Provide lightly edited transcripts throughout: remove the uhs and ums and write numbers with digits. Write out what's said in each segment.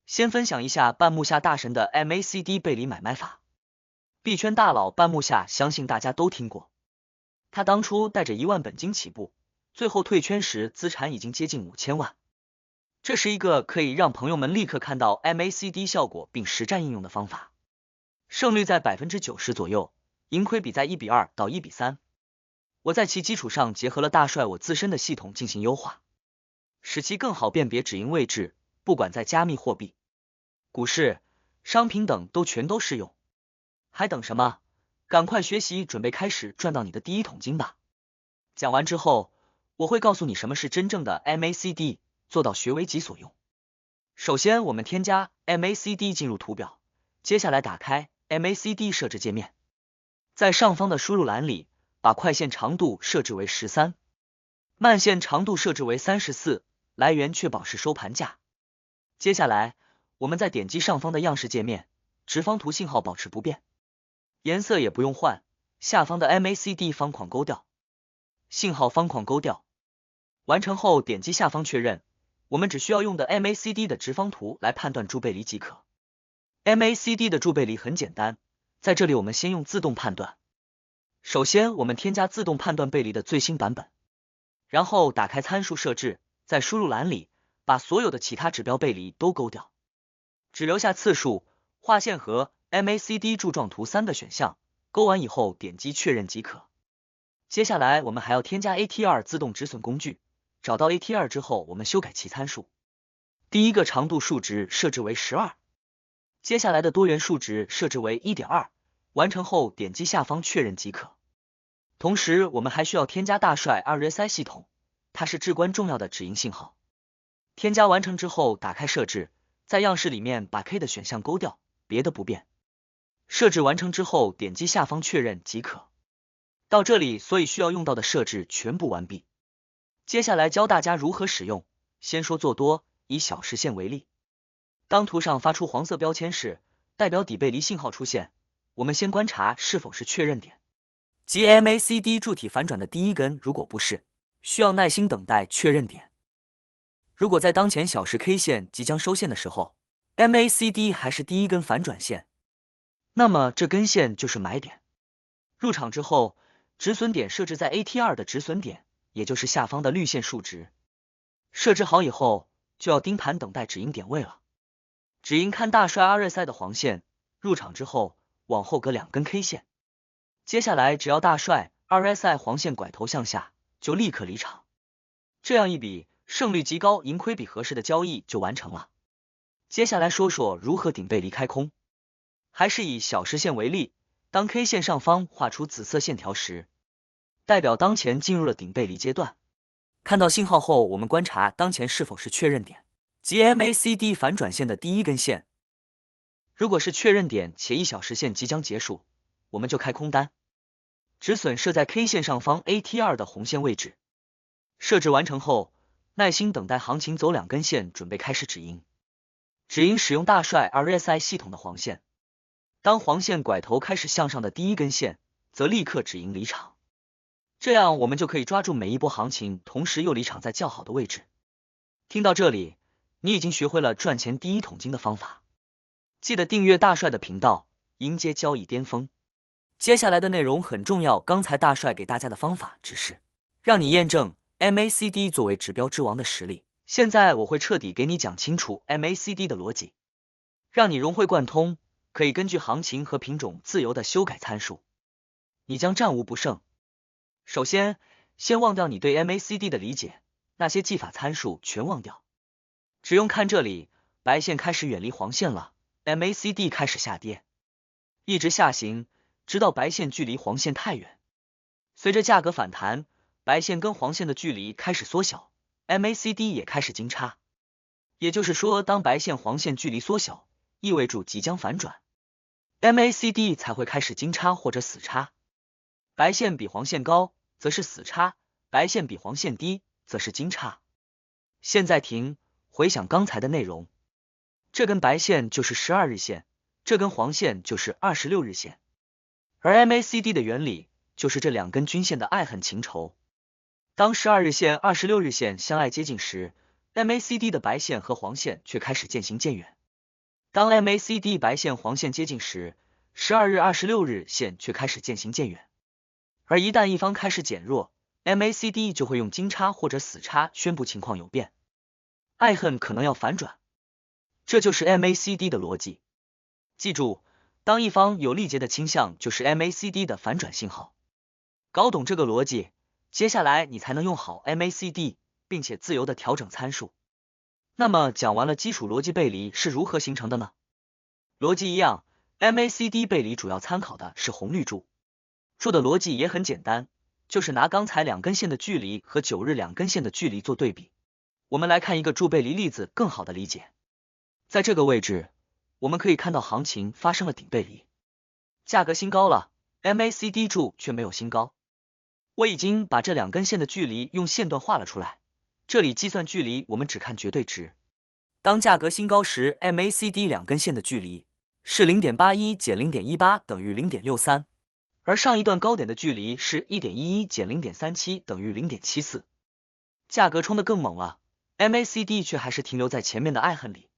先分享一下半目下大神的 MACD 背离买卖法。币圈大佬半目下相信大家都听过，他当初带着1万本金起步，最后退圈时资产已经接近5000万。这是一个可以让朋友们立刻看到 MACD 效果并实战应用的方法，胜率在 90% 左右，盈亏比在1:2到1:3。我在其基础上结合了大帅我自身的系统进行优化，使其更好辨别止盈位置，不管在加密货币、股市、商品等都全都适用。还等什么？赶快学习，准备开始赚到你的第一桶金吧！讲完之后，我会告诉你什么是真正的 MACD， 做到学为己所用。首先，我们添加 MACD 进入图表，接下来打开 MACD 设置界面，在上方的输入栏里，把快线长度设置为13，慢线长度设置为34，来源确保是收盘价。接下来，我们再点击上方的样式界面，直方图信号保持不变，颜色也不用换，下方的 MACD 方框勾掉，信号方框勾掉。完成后点击下方确认，我们只需要用的 MACD 的直方图来判断柱背离即可。MACD 的柱背离很简单，在这里我们先用自动判断。首先我们添加自动判断背离的最新版本，然后打开参数设置，在输入栏里把所有的其他指标背离都勾掉，只留下次数、划线和 MACD 柱状图3的选项，勾完以后点击确认即可。接下来我们还要添加 ATR 自动止损工具，找到 ATR 之后，我们修改其参数。第一个长度数值设置为12，接下来的多元数值设置为 1.2， 完成后点击下方确认即可。同时我们还需要添加大帅 RSI 系统，它是至关重要的止盈信号。添加完成之后打开设置，在样式里面把 K 的选项勾掉，别的不变。设置完成之后点击下方确认即可。到这里所以需要用到的设置全部完毕。接下来教大家如何使用。先说做多，以小时线为例，当图上发出黄色标签时，代表底背离信号出现，我们先观察是否是确认点，即 MACD 柱体反转的第一根，如果不是，需要耐心等待确认点。如果在当前小时 K 线即将收线的时候， MACD 还是第一根反转线，那么这根线就是买点。入场之后，止损点设置在 ATR 的止损点，也就是下方的绿线数值。设置好以后，就要盯盘等待止盈点位了。止盈看大帅 RSI 的黄线，入场之后往后隔2根 K 线。接下来只要大帅 RSI 黄线拐头向下，就立刻离场。这样一笔胜率极高、盈亏比合适的交易就完成了。接下来说说如何顶背离开空。还是以小时线为例，当 K 线上方画出紫色线条时，代表当前进入了顶背离阶段。看到信号后，我们观察当前是否是确认点，即 MACD 反转线的第一根线。如果是确认点且1小时线即将结束，我们就开空单，止损设在 K 线上方 ATR 的红线位置。设置完成后，耐心等待行情走2根线，准备开始止盈。止盈使用大帅 RSI 系统的黄线，当黄线拐头开始向上的第一根线，则立刻止盈离场。这样我们就可以抓住每一波行情，同时又离场在较好的位置。听到这里，你已经学会了赚钱第一桶金的方法。记得订阅大帅的频道，迎接交易巅峰。接下来的内容很重要，刚才大帅给大家的方法只是让你验证 MACD 作为指标之王的实力。现在我会彻底给你讲清楚 MACD 的逻辑，让你融会贯通，可以根据行情和品种自由的修改参数，你将战无不胜。首先，先忘掉你对 MACD 的理解，那些技法参数全忘掉，只用看这里，白线开始远离黄线了， MACD 开始下跌，一直下行，直到白线距离黄线太远。随着价格反弹，白线跟黄线的距离开始缩小， MACD 也开始金叉。也就是说，当白线黄线距离缩小，意味着即将反转， MACD 才会开始金叉或者死叉。白线比黄线高，则是死叉，白线比黄线低，则是金叉。现在停，回想刚才的内容，这根白线就是12日线，这根黄线就是26日线，而 MACD 的原理就是这2根均线的爱恨情仇。当12日线、26日线相爱接近时， MACD 的白线和黄线却开始渐行渐远，当 MACD 白线黄线接近时，12日、26日线却开始渐行渐远。而一旦一方开始减弱，MACD 就会用金叉或者死叉宣布情况有变，爱恨可能要反转。这就是 MACD 的逻辑。记住，当一方有力竭的倾向，就是 MACD 的反转信号。搞懂这个逻辑，接下来你才能用好 MACD， 并且自由的调整参数。那么讲完了基础逻辑背离是如何形成的呢？逻辑一样， MACD 背离主要参考的是红绿柱。柱的逻辑也很简单，就是拿刚才两根线的距离和9日两根线的距离做对比。我们来看一个柱背离例子，更好的理解。在这个位置，我们可以看到行情发生了顶背离，价格新高了， MACD 柱却没有新高。我已经把这两根线的距离用线段画了出来，这里计算距离我们只看绝对值。当价格新高时， MACD 两根线的距离是 0.81 减 0.18 等于 0.63， 而上一段高点的距离是 1.11 减 0.37 等于 0.74。 价格冲得更猛了， MACD 却还是停留在前面的爱恨里，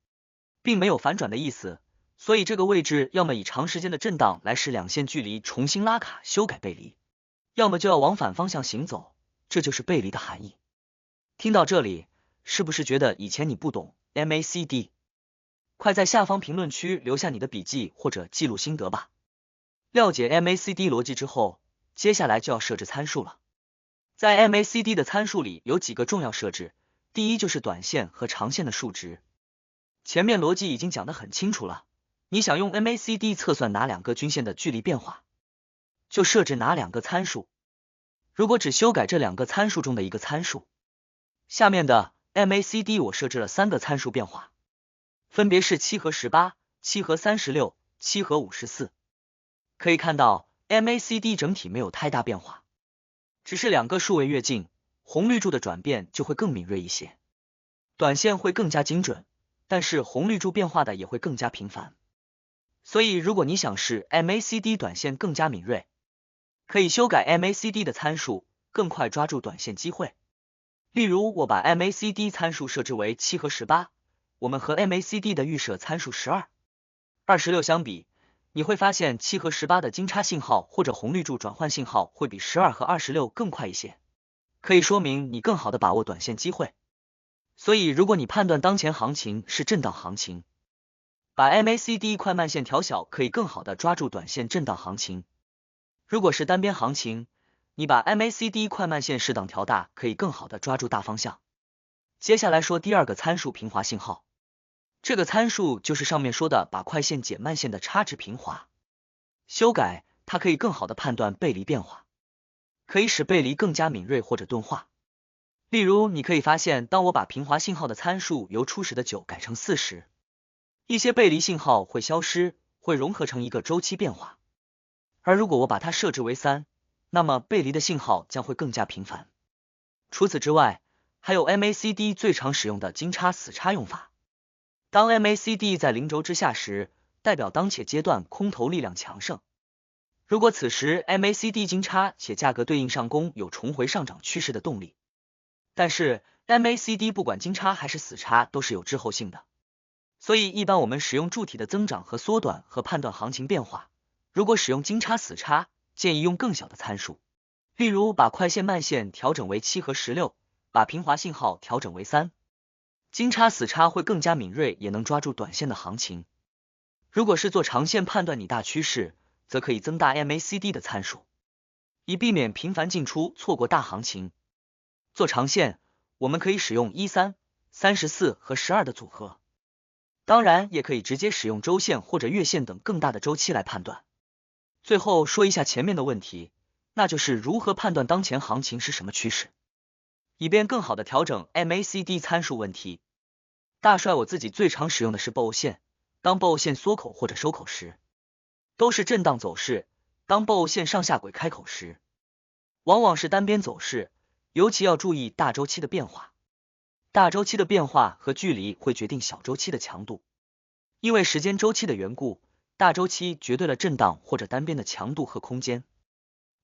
并没有反转的意思，所以这个位置要么以长时间的震荡来使两线距离重新拉卡修改背离，要么就要往反方向行走，这就是背离的含义。听到这里，是不是觉得以前你不懂 MACD？ 快在下方评论区留下你的笔记或者记录心得吧。了解 MACD 逻辑之后，接下来就要设置参数了。在 MACD 的参数里有几个重要设置，第一就是短线和长线的数值。前面逻辑已经讲得很清楚了，你想用 MACD 测算哪两个均线的距离变化，就设置哪两个参数。如果只修改这两个参数中的一个参数，下面的 MACD 我设置了3个参数变化，分别是7和18、7和36、7和54。可以看到 MACD 整体没有太大变化，只是两个数位越近，红绿柱的转变就会更敏锐一些，短线会更加精准，但是红绿柱变化的也会更加频繁。所以如果你想使 MACD 短线更加敏锐，可以修改 MACD 的参数，更快抓住短线机会。例如我把 MACD 参数设置为7和18，我们和 MACD 的预设参数12、26相比，你会发现7和18的金叉信号或者红绿柱转换信号会比12和26更快一些，可以说明你更好的把握短线机会。所以如果你判断当前行情是震荡行情，把 MACD 快慢线调小，可以更好的抓住短线震荡行情。如果是单边行情，你把 MACD 快慢线适当调大，可以更好的抓住大方向。接下来说第二个参数平滑信号，这个参数就是上面说的把快线减慢线的差值平滑。修改它可以更好的判断背离变化，可以使背离更加敏锐或者钝化。例如你可以发现，当我把平滑信号的参数由初始的9改成4时，一些背离信号会消失，会融合成一个周期变化。而如果我把它设置为3，那么背离的信号将会更加频繁。除此之外，还有 MACD 最常使用的金叉死叉用法。当 MACD 在0轴之下时，代表当前阶段空头力量强盛。如果此时 MACD 金叉且价格对应上攻，有重回上涨趋势的动力。但是 MACD 不管金叉还是死叉都是有滞后性的，所以一般我们使用柱体的增长和缩短和判断行情变化。如果使用金叉死叉，建议用更小的参数，例如把快线慢线调整为7和16，把平滑信号调整为3。金叉死叉会更加敏锐，也能抓住短线的行情。如果是做长线判断你大趋势，则可以增大 MACD 的参数，以避免频繁进出错过大行情。做长线，我们可以使用13、34和12的组合，当然也可以直接使用周线或者月线等更大的周期来判断。最后说一下前面的问题，那就是如何判断当前行情是什么趋势，以便更好的调整 MACD 参数问题。大帅我自己最常使用的是 BO 线，当 BO 线缩口或者收口时，都是震荡走势；当 BO 线上下轨开口时，往往是单边走势，尤其要注意大周期的变化。大周期的变化和距离会决定小周期的强度，因为时间周期的缘故，大周期决定了震荡或者单边的强度和空间。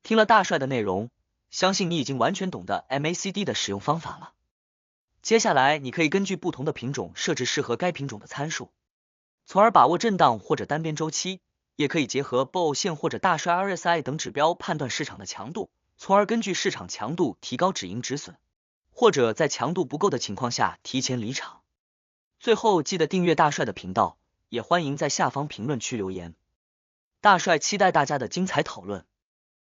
听了大帅的内容，相信你已经完全懂得 MACD 的使用方法了。接下来你可以根据不同的品种设置适合该品种的参数。从而把握震荡或者单边周期，也可以结合 BOO 线或者大帅 RSI 等指标判断市场的强度，从而根据市场强度提高止盈止损，或者在强度不够的情况下提前离场。最后记得订阅大帅的频道，也欢迎在下方评论区留言。大帅期待大家的精彩讨论。